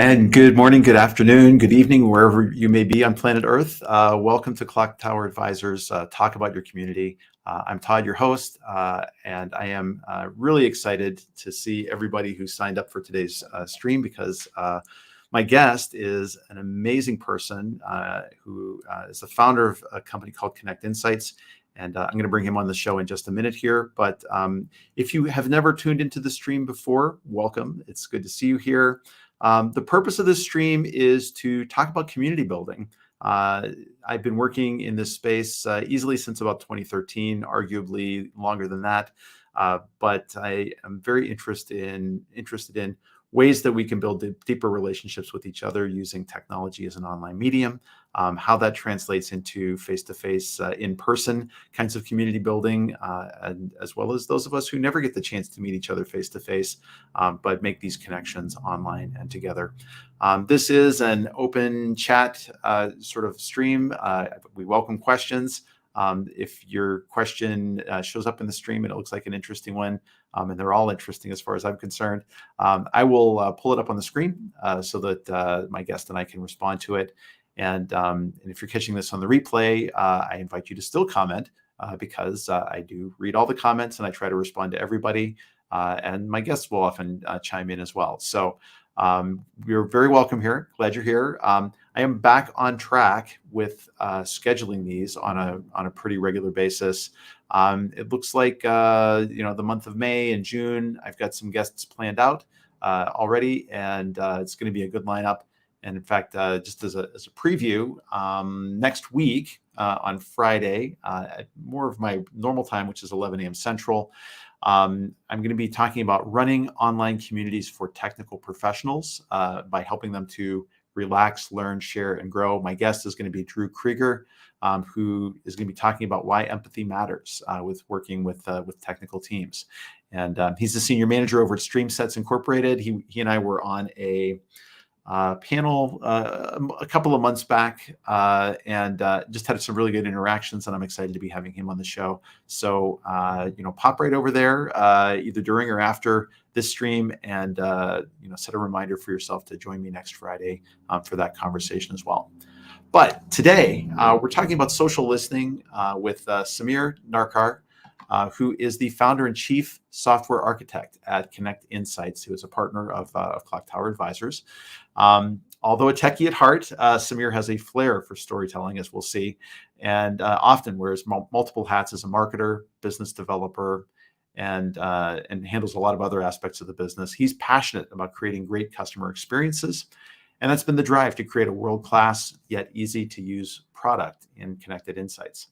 And good morning, good afternoon, good evening, wherever you may be on planet Earth. Welcome to Clock Tower Advisors, Talk About Your Community. I'm Todd, your host, and I am really excited to see everybody who signed up for today's stream because my guest is an amazing person who is the founder of a company called Konnect Insights. And I'm going to bring him on the show in just a minute here. But if you have never tuned into the stream before, welcome. It's good to see you here. The purpose of this stream is to talk about community building. I've been working in this space easily since about 2013, arguably longer than that. But I am very interested in ways that we can build deeper relationships with each other using technology as an online medium, how that translates into face-to-face, in-person kinds of community building, and as well as those of us who never get the chance to meet each other face-to-face, but make these connections online and together. This is an open chat sort of stream. We welcome questions. If your question shows up in the stream and it looks like an interesting one, and they're all interesting as far as I'm concerned, I will pull it up on the screen so that my guest and I can respond to it. And if you're catching this on the replay, I invite you to still comment because I do read all the comments and I try to respond to everybody. And my guests will often chime in as well. So you're very welcome here. Glad you're here. I am back on track with scheduling these on a pretty regular basis. It looks like the month of May and June, I've got some guests planned out already, and it's going to be a good lineup. And in fact, just as a preview, next week on Friday, at more of my normal time, which is 11 a.m. Central, I'm going to be talking about running online communities for technical professionals by helping them to relax, learn, share, and grow. My guest is going to be Drew Krieger, who is going to be talking about why empathy matters with working with technical teams. And he's the senior manager over at StreamSets Incorporated. He and I were on a panel a couple of months back and just had some really good interactions, and I'm excited to be having him on the show. So, pop right over there either during or after this stream and, set a reminder for yourself to join me next Friday for that conversation as well. But today we're talking about social listening with Sameer Narkar, who is the founder and chief software architect at Konnect Insights, who is a partner of Clock Tower Advisors. Although a techie at heart, Sameer has a flair for storytelling, as we'll see, and often wears multiple hats as a marketer, business developer, and handles a lot of other aspects of the business. He's passionate about creating great customer experiences, and that's been the drive to create a world-class yet easy-to-use product in Connected Insights.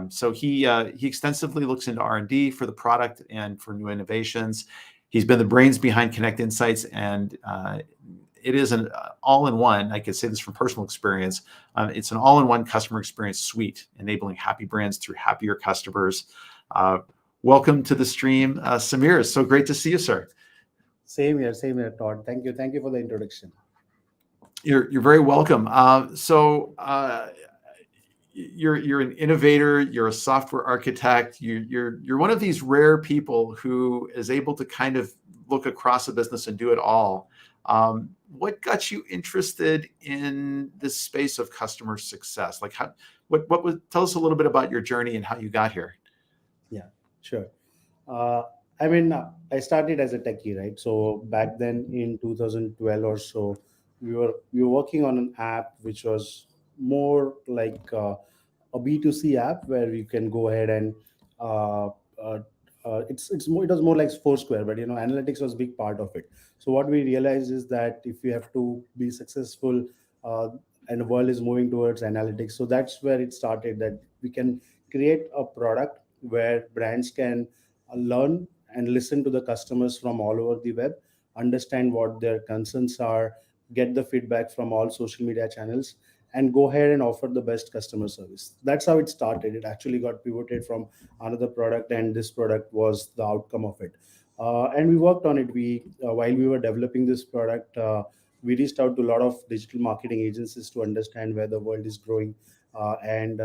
So he extensively looks into R&D for the product and for new innovations. He's been the brains behind Konnect Insights, and it is an all-in-one. I can say this from personal experience. It's an all-in-one customer experience suite, enabling happy brands through happier customers. Welcome to the stream, Sameer. It's so great to see you, sir. Same here, Todd. Thank you for the introduction. You're very welcome. You're an innovator. You're a software architect. You're one of these rare people who is able to kind of look across a business and do it all. What got you interested in this space of customer success? Like, tell us a little bit about your journey and how you got here. Yeah, sure. I started as a techie, right? So back then in 2012 or so, we were working on an app which was more like a B2C app where you can go ahead and uh, uh, it was more like Foursquare, but analytics was a big part of it. So what we realized is that if we have to be successful, uh, and the world is moving towards analytics, so that's where it started. That we can create a product where brands can learn and listen to the customers from all over the web, understand what their concerns are, get the feedback from all social media channels, and go ahead and offer the best customer service. That's how it started. It actually got pivoted from another product, and this product was the outcome of it. And we worked on it. While we were developing this product, we reached out to a lot of digital marketing agencies to understand where the world is growing, and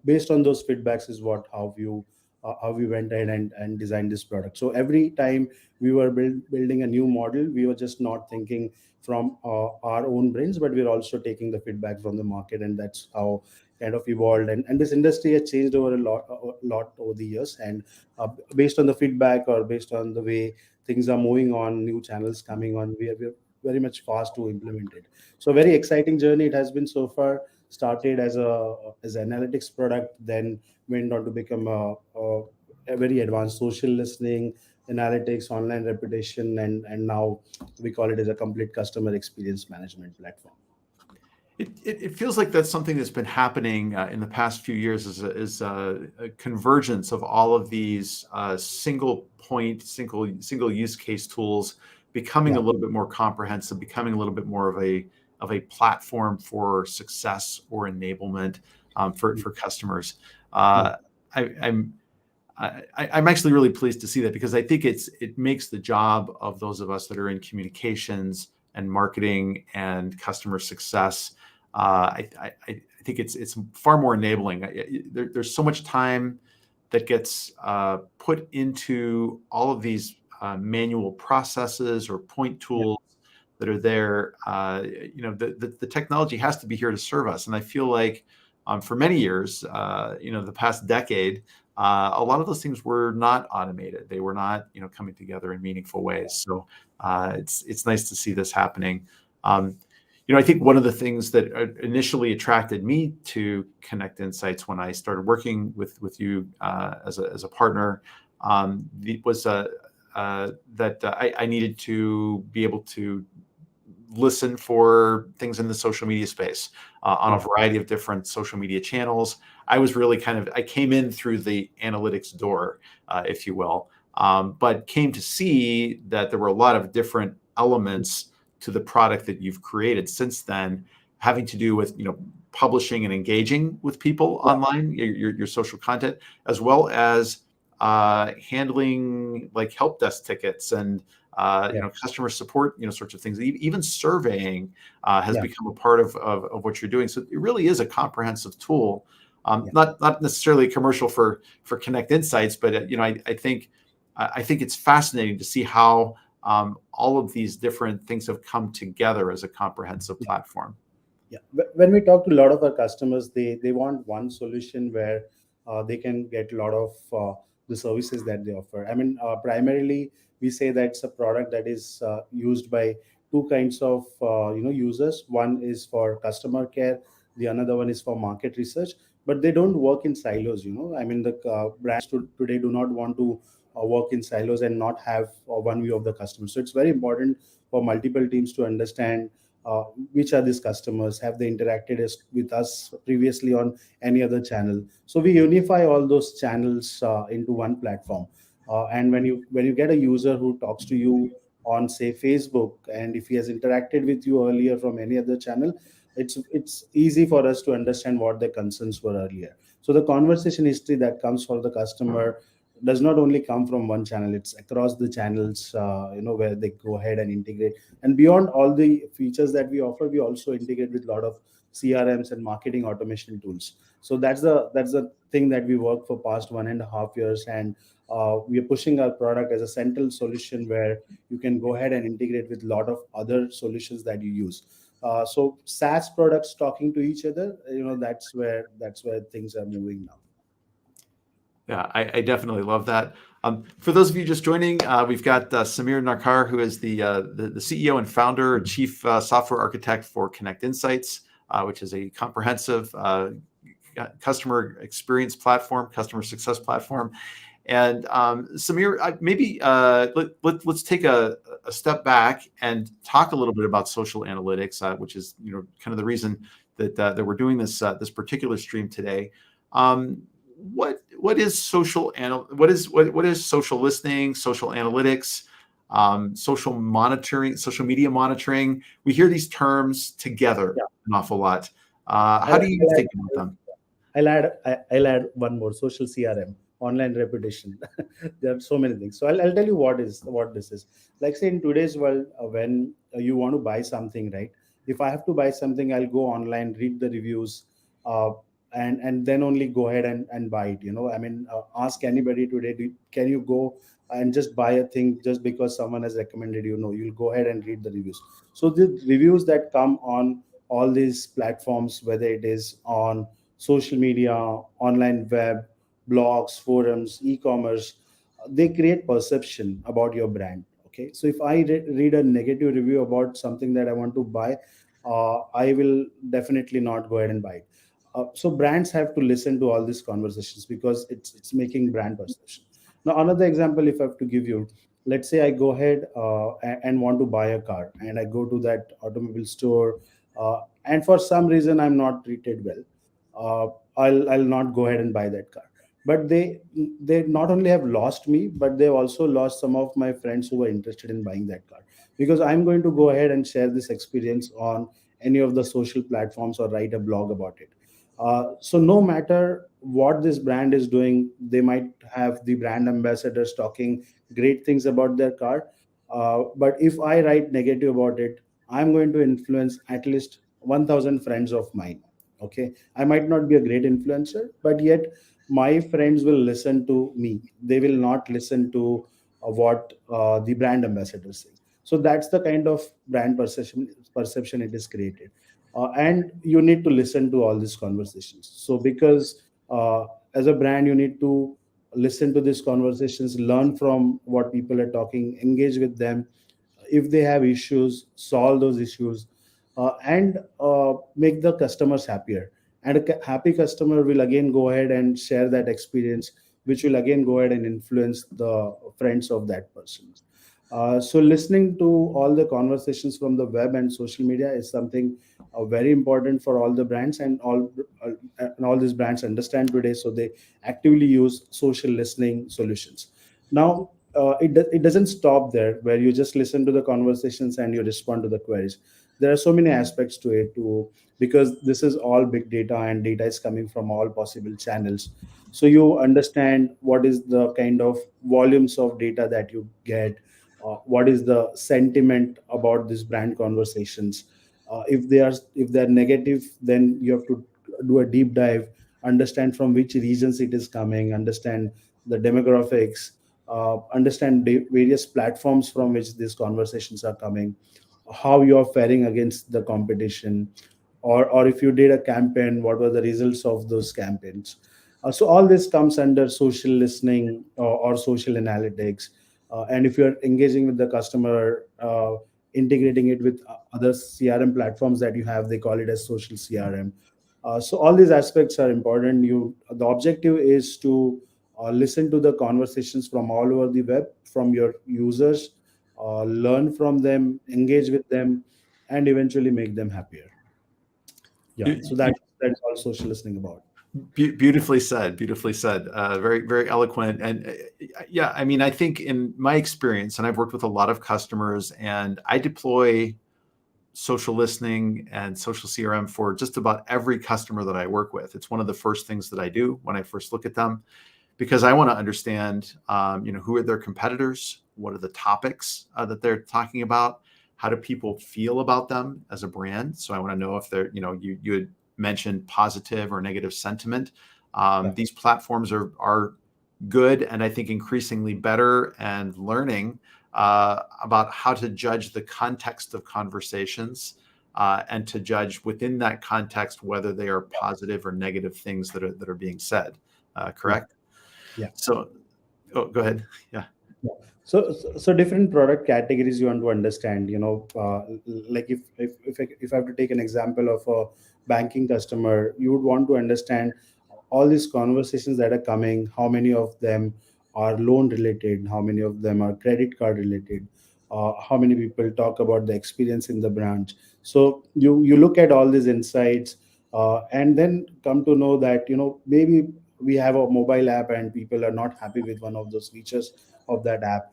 based on those feedbacks is how you how we went ahead and designed this product. So every time we were building a new model, we were just not thinking from our own brains, but we're also taking the feedback from the market, and that's how kind of evolved. And this industry has changed over a lot over the years, and based on the feedback or based on the way things are moving on, new channels coming on, we're very much fast to implement it. So very exciting journey it has been so far. Started as an analytics product, then went on to become a very advanced social listening, analytics, online reputation, and now we call it as a complete customer experience management platform. It feels like that's something that's been happening in the past few years is a convergence of all of these single point, single use case tools becoming a Yeah. little bit more comprehensive, becoming a little bit more of a platform for success or enablement for customers. Mm. Uh, I, I'm I'm actually really pleased to see that because I think it makes the job of those of us that are in communications and marketing and customer success. I think it's far more enabling. There's so much time that gets put into all of these manual processes or point Yeah. tools that are there. The technology has to be here to serve us, and I feel like for many years, the past decade, a lot of those things were not automated. They were not, coming together in meaningful ways. So it's nice to see this happening. Um, I think one of the things that initially attracted me to Konnect Insights when I started working with you as a partner was that I needed to be able to listen for things in the social media space on a Yeah. variety of different social media channels. I was really I came in through the analytics door, if you will, but came to see that there were a lot of different elements to the product that you've created since then, having to do with publishing and engaging with people Yeah. online, your social content, as well as handling like help desk tickets and Yeah. customer support, sorts of things. Even surveying has Yeah. become a part of what you're doing. So it really is a comprehensive tool. Yeah. Not necessarily a commercial for Konnect Insights, but I think it's fascinating to see how all of these different things have come together as a comprehensive platform. Yeah. When we talk to a lot of our customers, they want one solution where they can get a lot of the services that they offer. I mean, primarily we say that it's a product that is used by two kinds of users. One is for customer care, the another one is for market research. But they don't work in silos. I mean, the brands today do not want to work in silos and not have one view of the customer. So it's very important for multiple teams to understand uh, which are these customers, have they interacted with us previously on any other channel. So we unify all those channels into one platform. And when you get a user who talks to you on, say, Facebook, and if he has interacted with you earlier from any other channel, it's easy for us to understand what their concerns were earlier. So the conversation history that comes for the customer does not only come from one channel, it's across the channels, where they go ahead and integrate. And beyond all the features that we offer, we also integrate with a lot of CRMs and marketing automation tools. So that's the thing that we work for past 1.5 years, and we are pushing our product as a central solution where you can go ahead and integrate with a lot of other solutions that you use. So SaaS products talking to each other, that's where things are moving now. Yeah, I definitely love that. For those of you just joining, we've got Sameer Narkar, who is the CEO and founder and chief software architect for Konnect Insights, which is a comprehensive customer experience platform, customer success platform. And Sameer, maybe let's take a step back and talk a little bit about social analytics, which is kind of the reason that we're doing this particular stream today. What is what is social listening, social analytics, social monitoring, social media monitoring? We hear these terms together Yeah. an awful lot. I'll, How do you I'll think about them? I'll add one more: social CRM, online reputation. There are so many things. So I'll tell you what this is. Like, say, in today's world, when you want to buy something, right? If I have to buy something, I'll go online, read the reviews. Uh, and then only go ahead and buy it. I mean, ask anybody today, can you go and just buy a thing just because someone has recommended? No, you'll go ahead and read the reviews. So the reviews that come on all these platforms, whether it is on social media, online web, blogs, forums, e-commerce, they create perception about your brand. Okay, so if I read a negative review about something that I want to buy, I will definitely not go ahead and buy it. So brands have to listen to all these conversations because it's making brand perception. Now, another example, if I have to give you, let's say I go ahead and want to buy a car, and I go to that automobile store, and for some reason I'm not treated well. I'll not go ahead and buy that car. But they not only have lost me, but they've also lost some of my friends who were interested in buying that car, because I'm going to go ahead and share this experience on any of the social platforms or write a blog about it. So no matter what this brand is doing, they might have the brand ambassadors talking great things about their car. But if I write negative about it, I'm going to influence at least 1,000 friends of mine. Okay, I might not be a great influencer, but yet my friends will listen to me. They will not listen to what the brand ambassadors say. So that's the kind of brand perception it is created. And you need to listen to all these conversations. So because as a brand, you need to listen to these conversations, learn from what people are talking, engage with them. If they have issues, solve those issues, and make the customers happier. And a happy customer will again go ahead and share that experience, which will again go ahead and influence the friends of that person. So listening to all the conversations from the web and social media is something very important for all the brands, and all these brands understand today. So they actively use social listening solutions. Now, it doesn't stop there, where you just listen to the conversations and you respond to the queries. There are so many aspects to it too, because this is all big data, and data is coming from all possible channels. So you understand what is the kind of volumes of data that you get, what is the sentiment about these brand conversations. If they're negative, then you have to do a deep dive, understand from which regions it is coming, understand the demographics, understand various platforms from which these conversations are coming, how you are faring against the competition, or if you did a campaign, what were the results of those campaigns. So all this comes under social listening, or social analytics. And if you're engaging with the customer, integrating it with other CRM platforms that you have, they call it as social CRM. So all these aspects are important. The objective is to listen to the conversations from all over the web, from your users, learn from them, engage with them, and eventually make them happier. Yeah, Be- so be- that's all social listening about. Beautifully said. Beautifully said. Very, very eloquent. And yeah, I mean, I think in my experience, and I've worked with a lot of customers, and I deploy social listening and social CRM for just about every customer that I work with. It's one of the first things that I do when I first look at them, because I want to understand, who are their competitors, what are the topics that they're talking about, how do people feel about them as a brand. So I want to know if they're, you had mentioned positive or negative sentiment. Yeah. These platforms are good, and I think increasingly better, and learning about how to judge the context of conversations, and to judge within that context whether they are positive or negative things that are being said. Yeah. Correct. Yeah. So, oh, go ahead. Yeah. Yeah. So different product categories you want to understand. Like if I have to take an example of a banking customer, you would want to understand all these conversations that are coming. How many of them are loan related? How many of them are credit card related? How many people talk about the experience in the branch? So you look at all these insights, and then come to know that maybe we have a mobile app and people are not happy with one of those features of that app,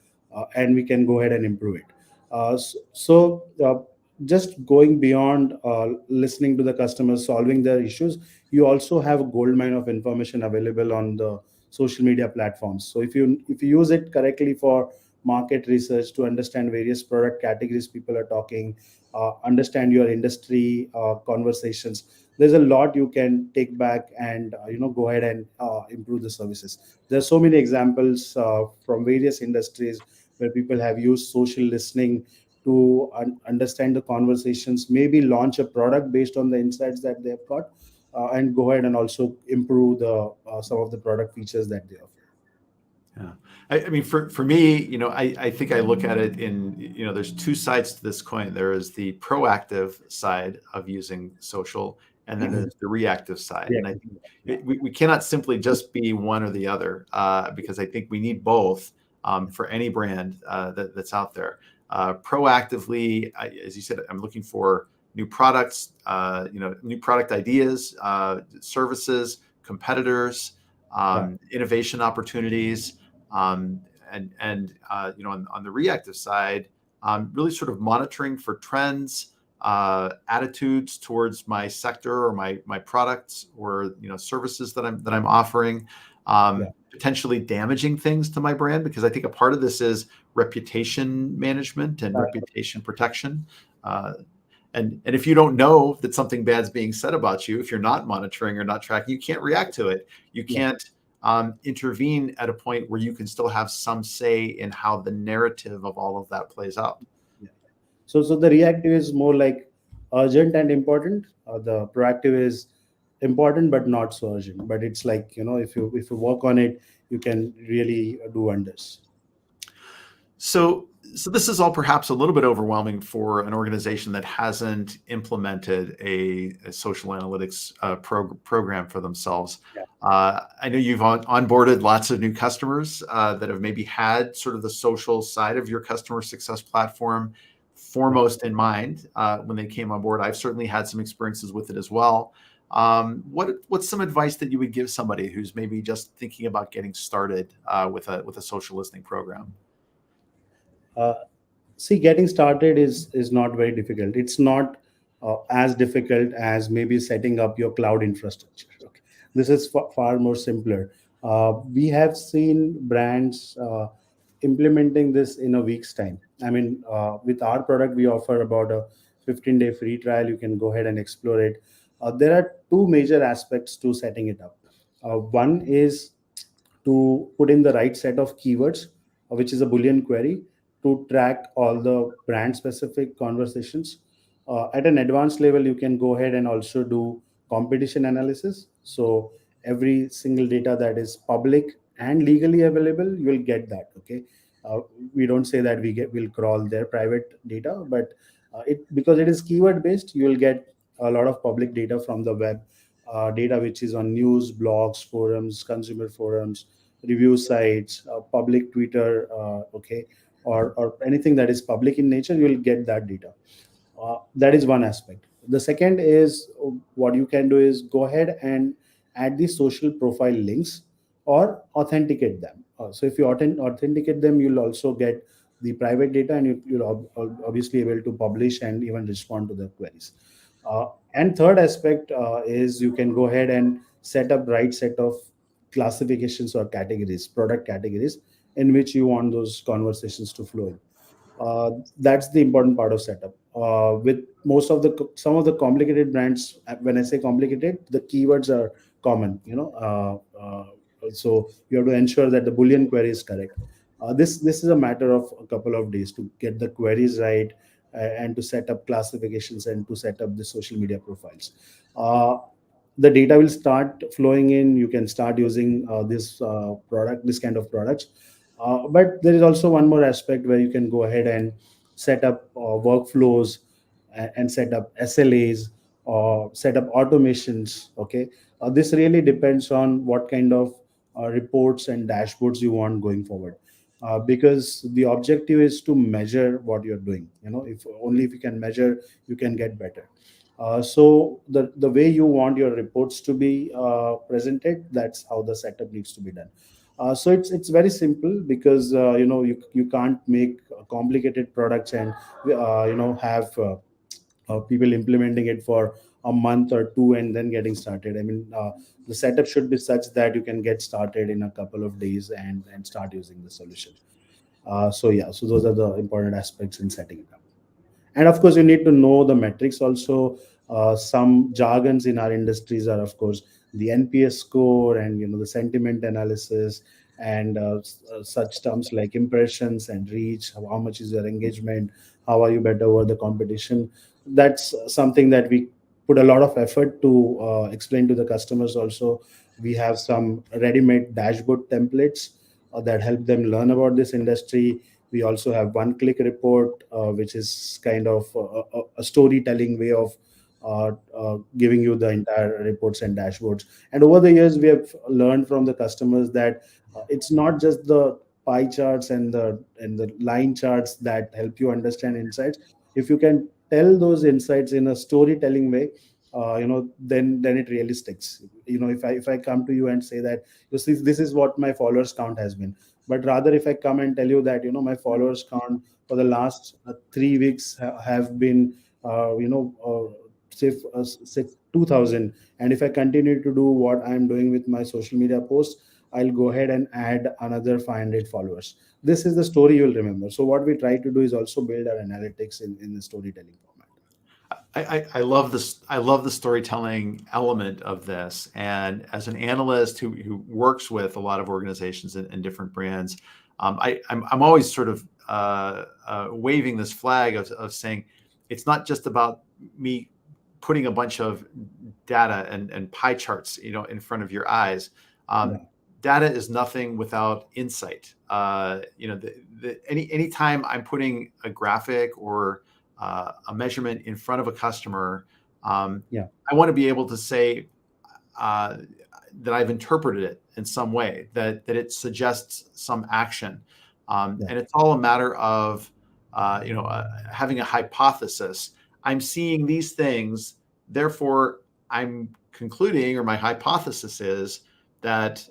and we can go ahead and improve it. So just going beyond listening to the customers, solving their issues, you also have a gold mine of information available on the social media platforms. So if you use it correctly for market research, to understand various product categories people are talking, understand your industry conversations, there's a lot you can take back and go ahead and improve the services. There's so many examples from various industries where people have used social listening to understand the conversations, maybe launch a product based on the insights that they've got, and go ahead and also improve the some of the product features that they offer. Yeah. I mean, for me, I think I look at it in, there's two sides to this coin. There is the proactive side of using social, and then there's the reactive side. Yeah, And I think we cannot simply just be one or the other, because I think we need both, for any brand that's out there. Proactively, as you said, I'm looking for new products, new product ideas, services, competitors, right, innovation opportunities. um, and on the reactive side, really sort of monitoring for trends, attitudes towards my sector or my products or services that I'm offering, yeah, potentially damaging things to my brand, because I think a part of this is reputation management and right, reputation protection. Uh, and if you don't know that something bad's being said about you, if you're not monitoring or not tracking, you can't react to it. You yeah. can't intervene at a point where you can still have some say in how the narrative of all of that plays out. Yeah. So the reactive is more like urgent and important. The proactive is important but not so urgent. But it's like, if you work on it, you can really do wonders. So this is all perhaps a little bit overwhelming for an organization that hasn't implemented a social analytics program for themselves. Yeah. I know you've onboarded lots of new customers that have maybe had sort of the social side of your customer success platform Yeah. foremost in mind when they came on board. I've certainly had some experiences with it as well. What's some advice that you would give somebody who's maybe just thinking about getting started with a social listening program? Uh, See, getting started is not very difficult. It's not as difficult as maybe setting up your cloud infrastructure. Okay, this is far more simpler. We have seen brands implementing this in a week's time. I mean, with our product, we offer about a 15-day free trial. You can go ahead and explore it. There are two major aspects to setting it up. One is to put in the right set of keywords, which is a Boolean query, to track all the brand specific conversations. At an advanced level, you can go ahead and also do competition analysis. So every single data that is public and legally available, you will get that. Okay. Uh, we don't say that we'll crawl their private data, but it because it is keyword based, you will get a lot of public data from the web, data which is on news, blogs, forums, consumer forums, review sites, public Twitter, okay, or anything that is public in nature, you will get that data. That is one aspect. The second is, what you can do is go ahead and add the social profile links or authenticate them. So if you authenticate them, you'll also get the private data, and you'll obviously able to publish and even respond to the queries. And third aspect is you can go ahead and set up right set of classifications or categories, product categories, in which you want those conversations to flow in. That's the important part of setup. With most of the some of the complicated brands, when I say complicated, the keywords are common. So you have to ensure that the Boolean query is correct. This is a matter of a couple of days to get the queries right, and to set up classifications and to set up the social media profiles. The data will start flowing in. You can start using this kind of products. But there is also one more aspect where you can go ahead and set up workflows, and set up SLAs or set up automations. Okay, this really depends on what kind of reports and dashboards you want going forward. Because the objective is to measure what you're doing. If only if you can measure, you can get better. So the way you want your reports to be presented, that's how the setup needs to be done. So it's very simple, because you can't make complicated products and have people implementing it for a month or two and then getting started. I mean, the setup should be such that you can get started in a couple of days and start using the solution. So yeah, so those are the important aspects in setting it up. And of course, you need to know the metrics also. Some jargons in our industries are, of course, the NPS score and the sentiment analysis, and such terms like impressions and reach. How much is your engagement? How are you better over the competition? That's something that we put a lot of effort to explain to the customers. Also, we have some ready-made dashboard templates that help them learn about this industry. We also have one-click report, which is kind of a storytelling way of giving you the entire reports and dashboards. And over the years, we have learned from the customers that it's not just the pie charts and the line charts that help you understand insights. If you can tell those insights in a storytelling way, then it really sticks. If I come to you and say that, you see, this is what my followers count has been, but rather if I come and tell you that, my followers count for the last 3 weeks have been say 2000, and if I continue to do what I'm doing with my social media posts, I'll go ahead and add another 500 followers. This is the story you'll remember. So what we try to do is also build our analytics in the storytelling format. I love this. I love the storytelling element of this. And as an analyst who works with a lot of organizations and different brands, I'm always sort of waving this flag of saying it's not just about me putting a bunch of data and pie charts, in front of your eyes. Yeah, Data is nothing without insight. Anytime I'm putting a graphic or a measurement in front of a customer, yeah, I want to be able to say uh, that I've interpreted it in some way, that it suggests some action, yeah, and it's all a matter of having a hypothesis. I'm seeing these things, therefore I'm concluding, or my hypothesis is that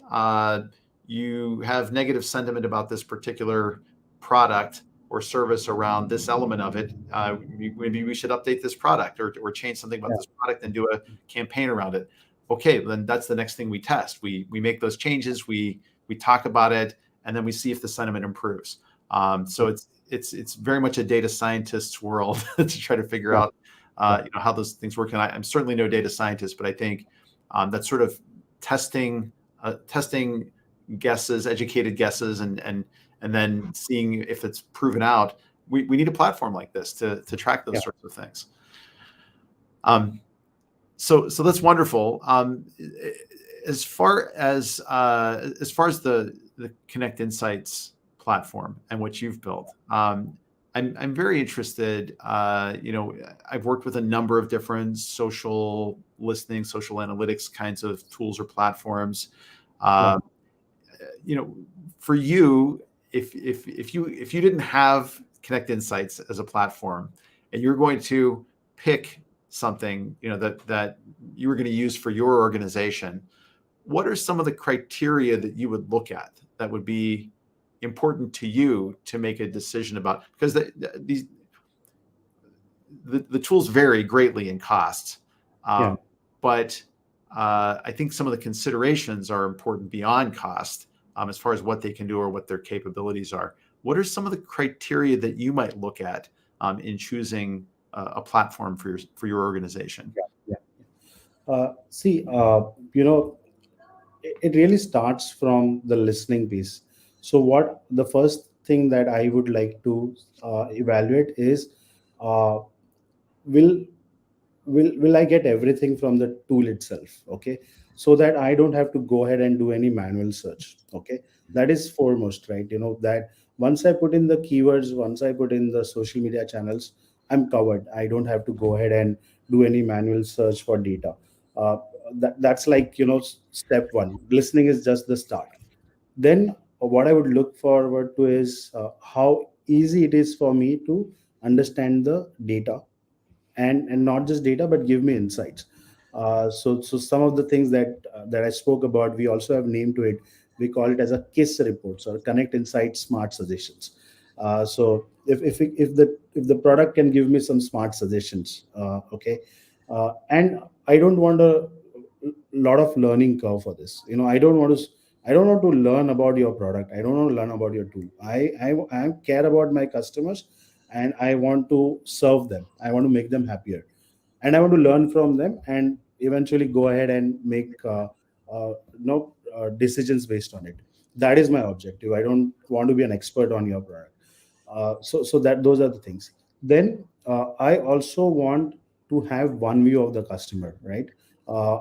you have negative sentiment about this particular product or service around this element of it. Maybe we should update this product or change something about yeah, this product and do a campaign around it. Okay, then that's the next thing we test. We make those changes. We talk about it, and then we see if the sentiment improves. So it's very much a data scientist's world to try to figure yeah, out yeah, how those things work. And I'm certainly no data scientist, but I think that sort of testing guesses, educated guesses, and then seeing if it's proven out. We need a platform like this to track those yeah, sorts of things. Um, so that's wonderful. As far as the Konnect Insights platform and what you've built, I'm very interested. I've worked with a number of different social listening, social analytics kinds of tools or platforms. yeah, Um, you know, for you, if you didn't have Konnect Insights as a platform, and you're going to pick something, that you were going to use for your organization, what are some of the criteria that you would look at that would be important to you to make a decision about? Because the tools vary greatly in cost, yeah. but I think some of the considerations are important beyond cost, as far as what they can do or what their capabilities are. What are some of the criteria that you might look at in choosing a platform for your organization? Yeah. See, it really starts from the listening piece. So, what the first thing that I would like to evaluate is, uh, will will I get everything from the tool itself? Okay, so that I don't have to go ahead and do any manual search. Okay, that is foremost, right? That once I put in the keywords, once I put in the social media channels, I'm covered. I don't have to go ahead and do any manual search for data. uh, that's like, step one. Listening is just the start. Then what I would look forward to is how easy it is for me to understand the data, and not just data but give me insights. So some of the things that I spoke about, we also have name to it. We call it as a KISS reports, or Connect Insights Smart Suggestions. So if the product can give me some smart suggestions, okay, and I don't want a lot of learning curve for this. I don't want to learn about your product. I don't want to learn about your tool. I care about my customers, and I want to serve them. I want to make them happier. and I want to learn from them and eventually go ahead and make decisions based on it. That is my objective. I don't want to be an expert on your product. So that those are the things. Then I also want to have one view of the customer, right?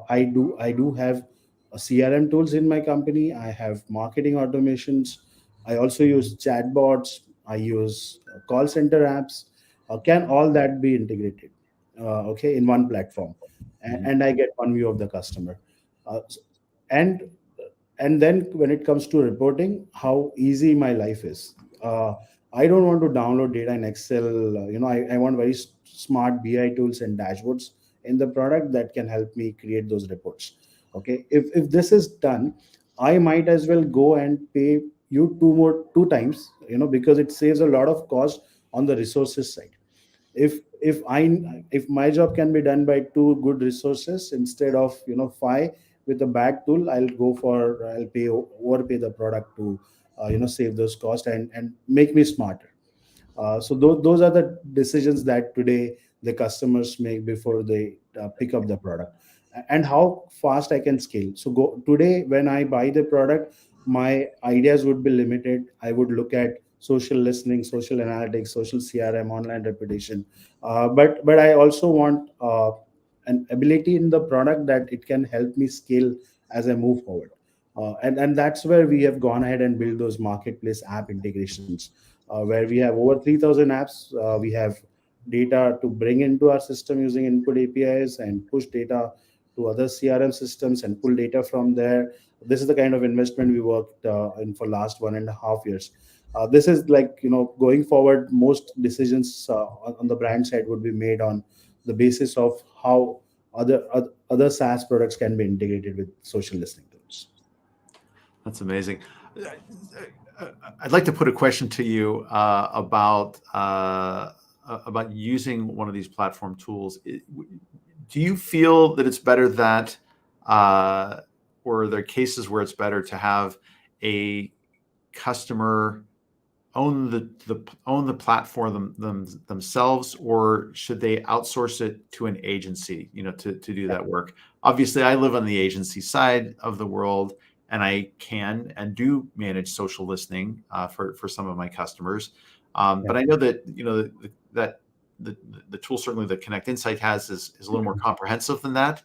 I do have CRM tools in my company. I have marketing automations. I also use chatbots. I use call center apps. Can all that be integrated, okay, in one platform? Mhm. And I get one view of the customer. uh, and and then when it comes to reporting, how easy my life is. I don't want to download data in Excel. I want very smart BI tools and dashboards in the product that can help me create those reports. Okay, if this is done, I might as well go and pay you two times, because it saves a lot of cost on the resources side. If my job can be done by two good resources instead of five with a bad tool, I'll overpay the product to save those costs and make me smarter. So those are the decisions that today the customers make before they pick up the product. And how fast I can scale. So go today when I buy the product, my ideas would be limited. I would look at social listening, social analytics, social CRM, online reputation. But I also want an ability in the product that it can help me scale as I move forward. And that's where we have gone ahead and built those marketplace app integrations, where we have over 3,000 apps. We have data to bring into our system using input APIs and push data to other CRM systems and pull data from there. This is the kind of investment we worked in for last 1.5 years. This is like, going forward, most decisions on the brand side would be made on the basis of how other SaaS products can be integrated with social listening tools. That's amazing. Uh, uh, I'd like to put a question to you about using one of these platform tools. Do you feel that it's better that, uh, or are there cases where it's better to have a customer own the platform themselves, or should they outsource it to an agency, to do that work? Obviously, I live on the agency side of the world, and I can and do manage social listening for some of my customers. Yeah. But I know that that the, the tool certainly that Connect Insight has is a little more comprehensive than that.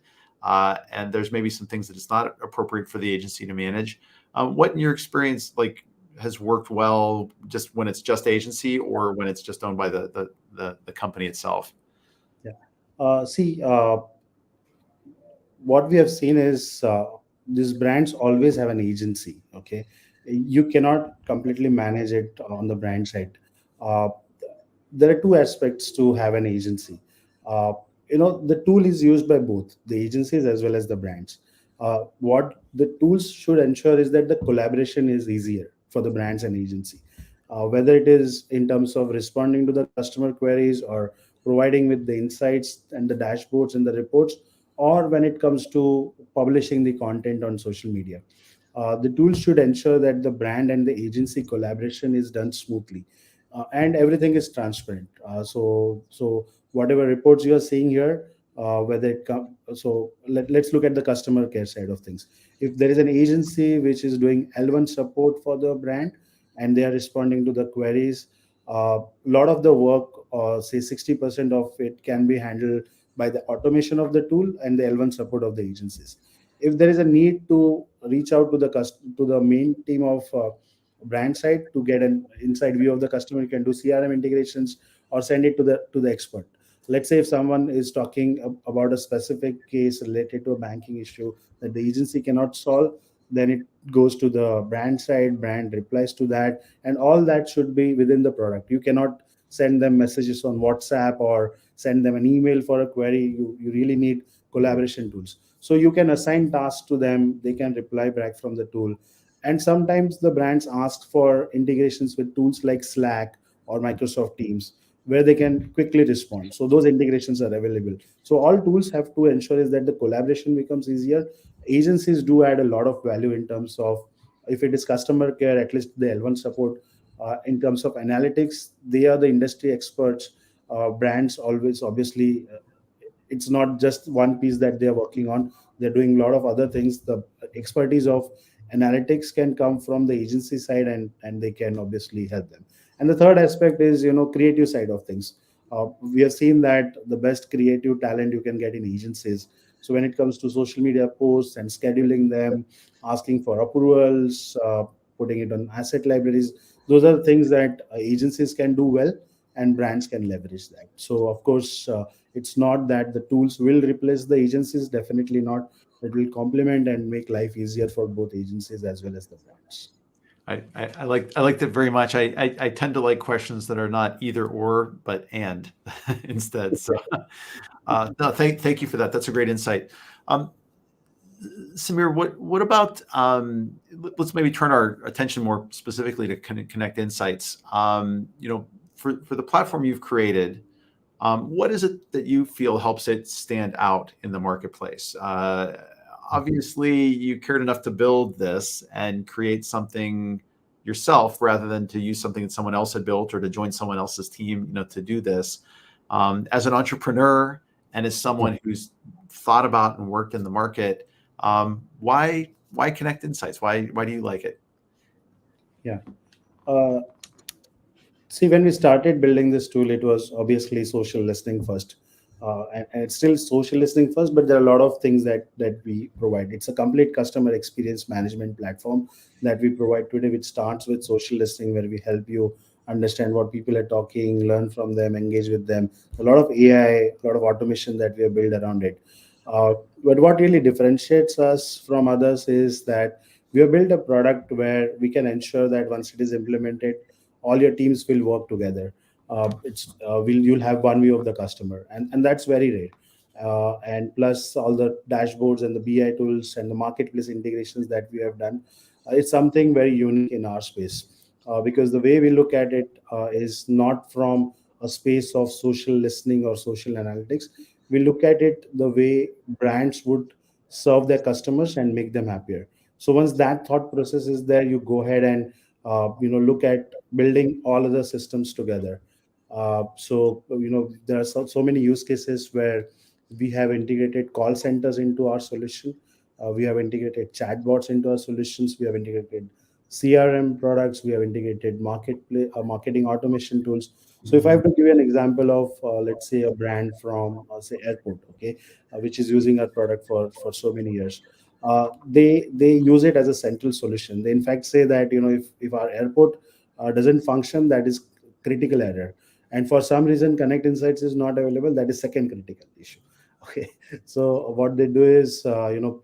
And there's maybe some things that it's not appropriate for the agency to manage. What in your experience, like, has worked well, just when it's just agency or when it's just owned by the company itself? Yeah. See, what we have seen is these brands always have an agency. Okay, you cannot completely manage it on the brand side. Uh, there are two aspects to have an agency. Uh, the tool is used by both the agencies as well as the brands. What the tools should ensure is that the collaboration is easier for the brands and agency, whether it is in terms of responding to the customer queries or providing with the insights and the dashboards and the reports, or when it comes to publishing the content on social media. The tool should ensure that the brand and the agency collaboration is done smoothly, and everything is transparent. So whatever reports you are seeing here, whether it come, so let's look at the customer care side of things. If there is an agency which is doing L1 support for the brand and they are responding to the queries, a lot of the work, say 60% of it, can be handled by the automation of the tool and the L1 support of the agencies. If there is a need to reach out to to the main team of brand side to get an inside view of the customer, you can do CRM integrations or send it to the expert. Let's say if someone is talking about a specific case related to a banking issue that the agency cannot solve, then it goes to the brand side, brand replies to that, and all that should be within the product. You cannot send them messages on WhatsApp or send them an email for a query. You really need collaboration tools. So you can assign tasks to them, they can reply back from the tool. And sometimes the brands ask for integrations with tools like Slack or Microsoft Teams, where they can quickly respond. So those integrations are available. So all tools have to ensure is that the collaboration becomes easier. Agencies do add a lot of value in terms of, if it is customer care, at least the L1 support. In terms of analytics, they are the industry experts. Brands always obviously it's not just one piece that they're working on. They're doing a lot of other things. The expertise of analytics can come from the agency side, and they can obviously help them. And the third aspect is, creative side of things. We have seen that the best creative talent you can get in agencies. So when it comes to social media posts and scheduling them, asking for approvals, putting it on asset libraries, those are things that agencies can do well, and brands can leverage that. So of course, it's not that the tools will replace the agencies, definitely not. It will complement and make life easier for both agencies as well as the brands. I like that very much. I tend to like questions that are not either or, but and instead. So no, thank you for that. That's a great insight. Um, Sameer, what about let's maybe turn our attention more specifically to Connect Insights. For the platform you've created, what is it that you feel helps it stand out in the marketplace? Obviously, you cared enough to build this and create something yourself rather than to use something that someone else had built or to join someone else's team, to do this. As an entrepreneur and as Yeah, someone who's thought about and worked in the market, why Connect Insights? Why do you like it? yeah. Uh, See, when we started building this tool, it was obviously social listening first, and it's still social listening first. But there are a lot of things that we provide. It's a complete customer experience management platform that we provide today, which starts with social listening, where we help you understand what people are talking, learn from them, engage with them. A lot of AI, a lot of automation that we have built around it. But what really differentiates us from others is that we have built a product where we can ensure that once it is implemented, all your teams will work together. You'll have one view of the customer, and that's very rare. And plus all the dashboards and the BI tools and the marketplace integrations that we have done, it's something very unique in our space. Because the way we look at it is not from a space of social listening or social analytics. We look at it the way brands would serve their customers and make them happier. So once that thought process is there, you go ahead and look at building all of the systems together. There are so many use cases where we have integrated call centers into our solution. We have integrated chatbots into our solutions. We have integrated CRM products. We have integrated marketing automation tools. So if I have to give you an example of, let's say, a brand from, say, airport, okay, which is using our product for so many years, they use it as a central solution. They in fact say that, if our airport doesn't function, that is critical error, and for some reason Connect Insights is not available, that is second critical issue. Okay, so what they do is,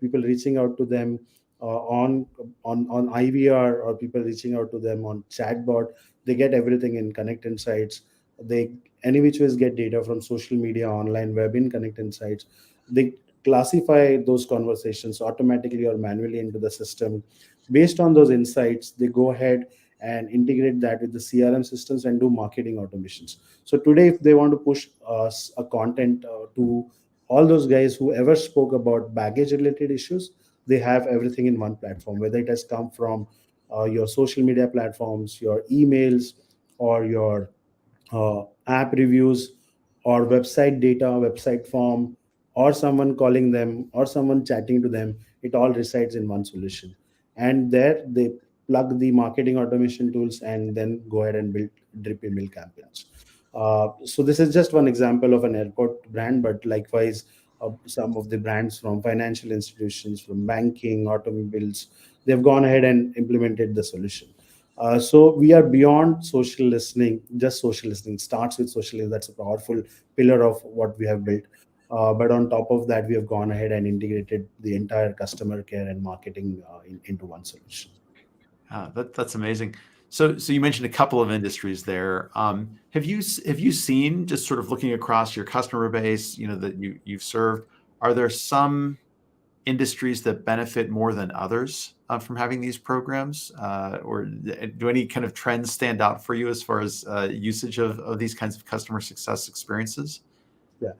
people reaching out to them on IVR, or people reaching out to them on chatbot, they get everything in Connect Insights. They any which ways get data from social media, online, web in Connect Insights. They classify those conversations automatically or manually into the system. Based on those insights, they go ahead and integrate that with the CRM systems and do marketing automations. So today, if they want to push a content to all those guys who ever spoke about baggage related issues, they have everything in one platform, whether it has come from your social media platforms, your emails, or your app reviews, or website data, website form, or someone calling them, or someone chatting to them. It all resides in one solution. And there they plug the marketing automation tools and then go ahead and build drip email campaigns. So this is just one example of an airport brand, but likewise, some of the brands from financial institutions, from banking, automobiles, they've gone ahead and implemented the solution. So we are beyond social listening. Just social listening starts with social listening. That's a powerful pillar of what we have built. But on top of that, we have gone ahead and integrated the entire customer care and marketing into one solution. That's amazing. So you mentioned a couple of industries there. Have you seen, just sort of looking across your customer base, that you've served, are there some industries that benefit more than others from having these programs, or do any kind of trends stand out for you as far as usage of these kinds of customer success experiences? Yeah,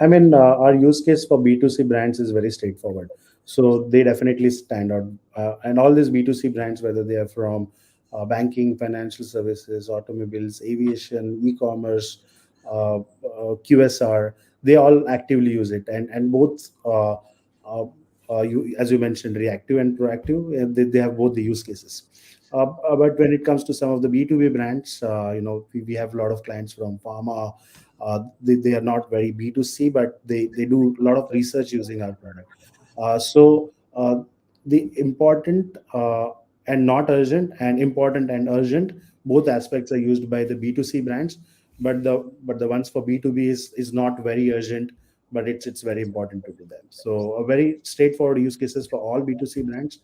I mean, our use case for B2C brands is very straightforward. So they definitely stand out. And all these B2C brands, whether they are from banking, financial services, automobiles, aviation, e commerce, QSR, they all actively use it, and both uh, you, as you mentioned, reactive and proactive, they have both the use cases. But when it comes to some of the B2B brands, we have a lot of clients from pharma. They are not very B2C, but they do a lot of research using our product. So the important and not urgent, and important and urgent, both aspects are used by the B2C brands. But the ones for B2B is not very urgent, but it's very important to do them. So a very straightforward use cases for all B2C brands.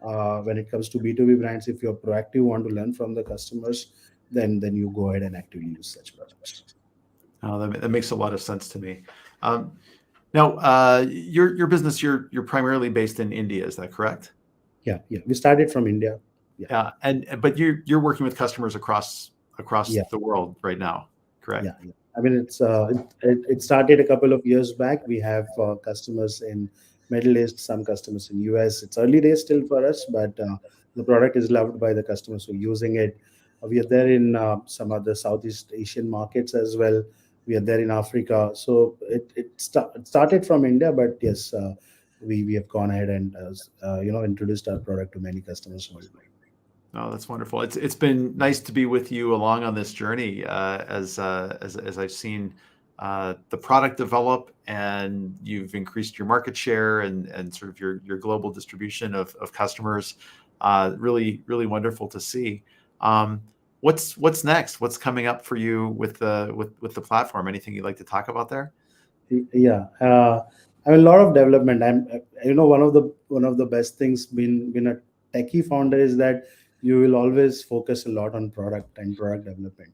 When it comes to B2B brands, if you're proactive, want to learn from the customers, then you go ahead and actively use such products. That makes a lot of sense to me. Um, Now, your business, you're primarily based in India, is that correct? Yeah, yeah. We started from India. Yeah, Yeah, and but you're working with customers across yeah. the world right now, correct? Yeah, yeah. I mean, it started a couple of years back. We have customers in Middle East, some customers in US. It's early days still for us, but the product is loved by the customers who are using it. We are there in some other Southeast Asian markets as well. We are there in Africa. So it started from India, but yes, we have gone ahead and introduced our product to many customers worldwide. Oh, that's wonderful. It's been nice to be with you along on this journey as I've seen the product develop, and you've increased your market share and sort of your global distribution of customers. Really wonderful to see. Um, what's next? What's coming up for you with the platform? Anything you'd like to talk about there? Yeah, I mean, a lot of development. One of the best things being a techie founder is that you will always focus a lot on product and product development.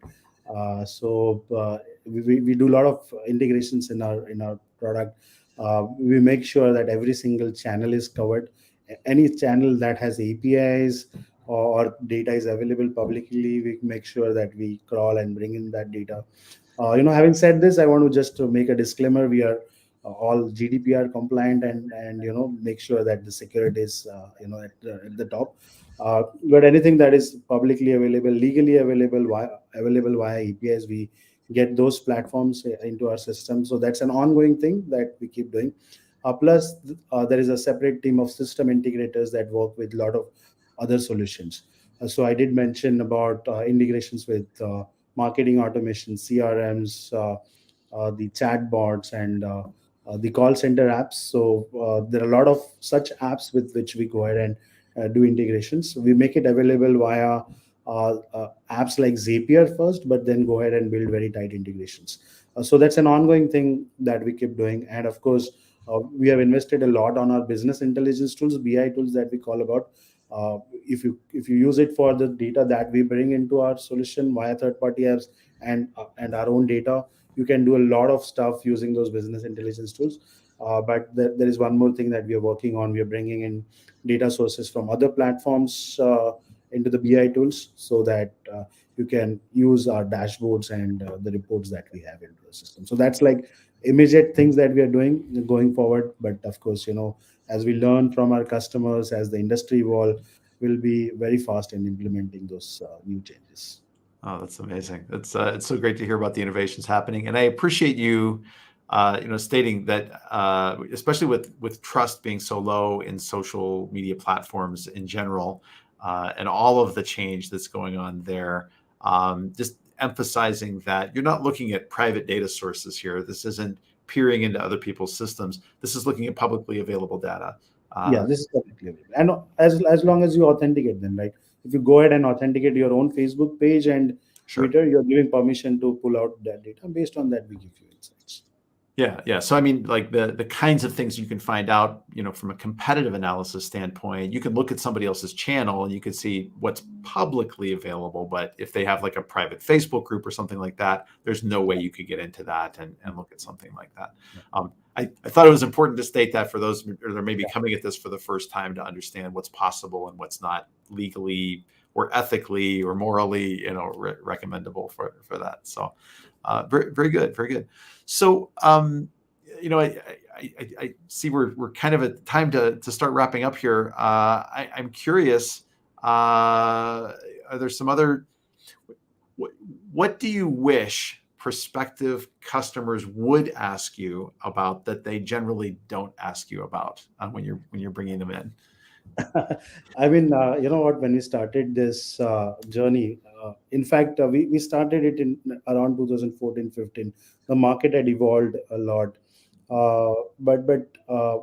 We do a lot of integrations in our product. We make sure that every single channel is covered. Any channel that has APIs or data is available publicly, we make sure that we crawl and bring in that data. Having said this, I want to just make a disclaimer. We are all GDPR compliant, and make sure that the security is at the top. But anything that is publicly available, legally available via APIs, we get those platforms into our system. So that's an ongoing thing that we keep doing. Plus, there is a separate team of system integrators that work with a lot of other solutions. So I did mention about integrations with marketing automation, CRMs, the chatbots, and the call center apps. So there are a lot of such apps with which we go ahead and do integrations. We make it available via apps like Zapier first, but then go ahead and build very tight integrations. So that's an ongoing thing that we keep doing. And of course, we have invested a lot on our business intelligence tools, BI tools that we call about. If you use it for the data that we bring into our solution via third party apps and our own data, you can do a lot of stuff using those business intelligence tools. But there is one more thing that we are working on. We are bringing in data sources from other platforms into the BI tools, so that you can use our dashboards and the reports that we have into the system. So that's like immediate things that we are doing going forward. But of course, as we learn from our customers, as the industry evolve, we'll be very fast in implementing those new changes. Oh, that's amazing. It's so great to hear about the innovations happening, and I appreciate you, stating that, especially with trust being so low in social media platforms in general, and all of the change that's going on there. Just emphasizing that you're not looking at private data sources here. This isn't peering into other people's systems. This is looking at publicly available data. Yeah, Uh, this is perfectly available. And as long as you authenticate them, right? If you go ahead and authenticate your own Facebook page and sure. Twitter, you're giving permission to pull out that data. Based on that, we give you insights. Yeah. So I mean, like the kinds of things you can find out, from a competitive analysis standpoint, you can look at somebody else's channel and you can see what's publicly available. But if they have like a private Facebook group or something like that, there's no way you could get into that and look at something like that. Yeah, I thought it was important to state that for those that are maybe yeah, coming at this for the first time, to understand what's possible and what's not legally or ethically or morally, recommendable for that. So, very good, very good. So, I see we're kind of at time to start wrapping up here. I'm curious. Are there some other? What, what do you wish prospective customers would ask you about that they generally don't ask you about when you're bringing them in? I mean, you know what, when we started this journey, in fact, we started it in around 2014-15. The market had evolved a lot. But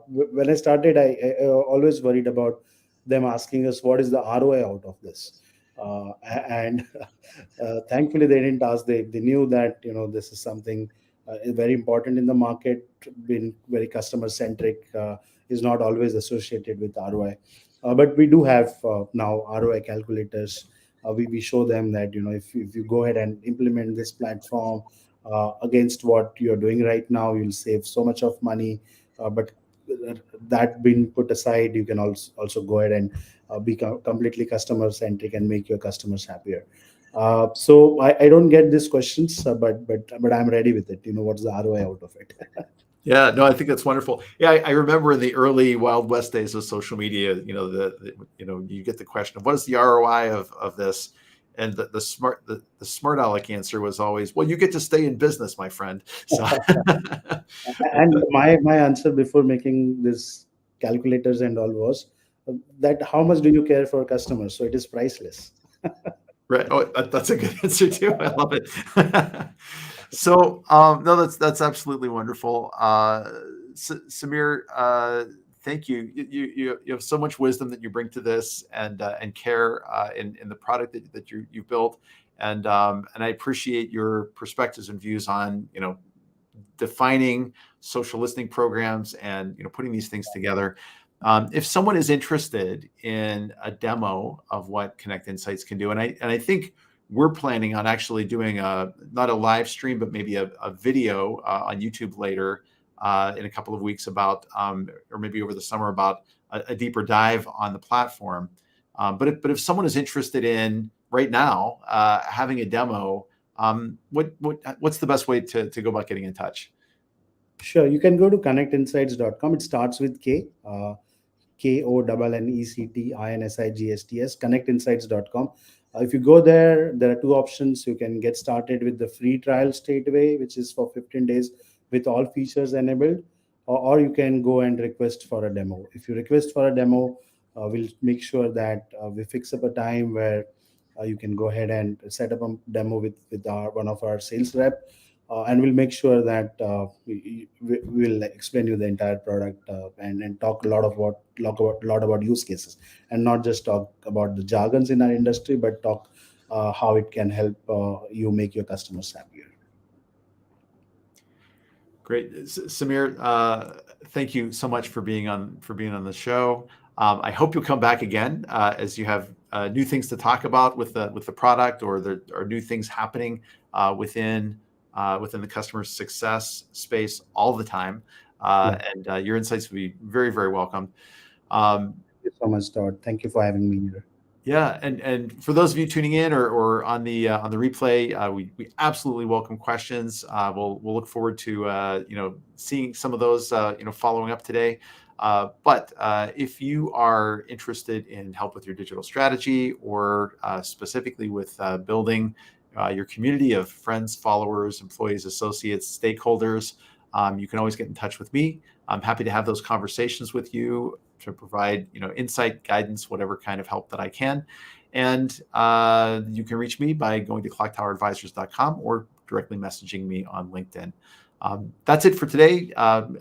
when I started, I always worried about them asking us, what is the ROI out of this? And thankfully, they didn't ask. They knew that, this is something very important in the market, being very customer centric, is not always associated with ROI. But we do have now ROI calculators. We show them that, if you go ahead and implement this platform against what you're doing right now, you'll save so much of money. But that being put aside, you can also go ahead and be completely customer centric and make your customers happier. So I don't get these questions, but I'm ready with it. What's the ROI out of it? Yeah, no, I think that's wonderful. Yeah, I remember in the early Wild West days of social media, you get the question of what is the ROI of this, and the smart aleck answer was always, well, you get to stay in business, my friend. So, And my answer before making this calculators and all was that how much do you care for customers? So it is priceless. right. Oh, that's a good answer too. I love it. So, no, that's absolutely wonderful. Sameer, thank you. You have so much wisdom that you bring to this, and care in the product that you built, and I appreciate your perspectives and views on defining social listening programs and putting these things together. If someone is interested in a demo of what Konnect Insights can do, and I think we're planning on actually doing not a live stream, but maybe a video on YouTube later in a couple of weeks about, or maybe over the summer, about a deeper dive on the platform. But if someone is interested in right now having a demo, what's the best way to go about getting in touch? Sure, you can go to connectinsights.com. It starts with K. KONNECTINSIGSTS, connectinsights.com. If you go there, there are two options. You can get started with the free trial straight away, which is for 15 days with all features enabled, or you can go and request for a demo. If you request for a demo, we'll make sure that we fix up a time where you can go ahead and set up a demo with one of our sales rep, and we'll make sure that we will explain you the entire product, and talk a lot about use cases, and not just talk about the jargons in our industry, but talk how it can help you make your customers happier. Great, Sameer. Thank you so much for being on the show. I hope you'll come back again as you have new things to talk about with the product, or there are new things happening within the customer success space all the time. And your insights will be very, very welcome. Thank you so much, Todd. Thank you for having me here. Yeah, and for those of you tuning in or on the replay, we absolutely welcome questions. We'll look forward to seeing some of those following up today. But if you are interested in help with your digital strategy, or specifically with building your community of friends, followers, employees, associates, stakeholders, you can always get in touch with me. I'm happy to have those conversations with you to provide insight, guidance, whatever kind of help that I can. And you can reach me by going to clocktoweradvisors.com or directly messaging me on LinkedIn. That's it for today.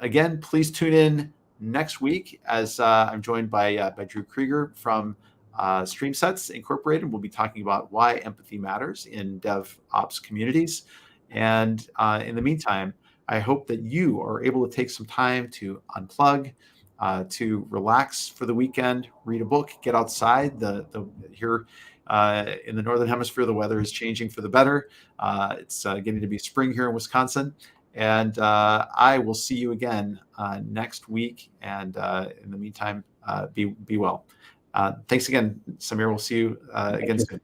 Again, please tune in next week as I'm joined by Drew Krieger from StreamSets Incorporated. We'll be talking about why empathy matters in DevOps communities. And in the meantime, I hope that you are able to take some time to unplug, to relax for the weekend, read a book, get outside. Here in the Northern Hemisphere, the weather is changing for the better. It's getting to be spring here in Wisconsin. And I will see you again next week. And in the meantime, be well. Thanks again, Sameer. We'll see you again soon.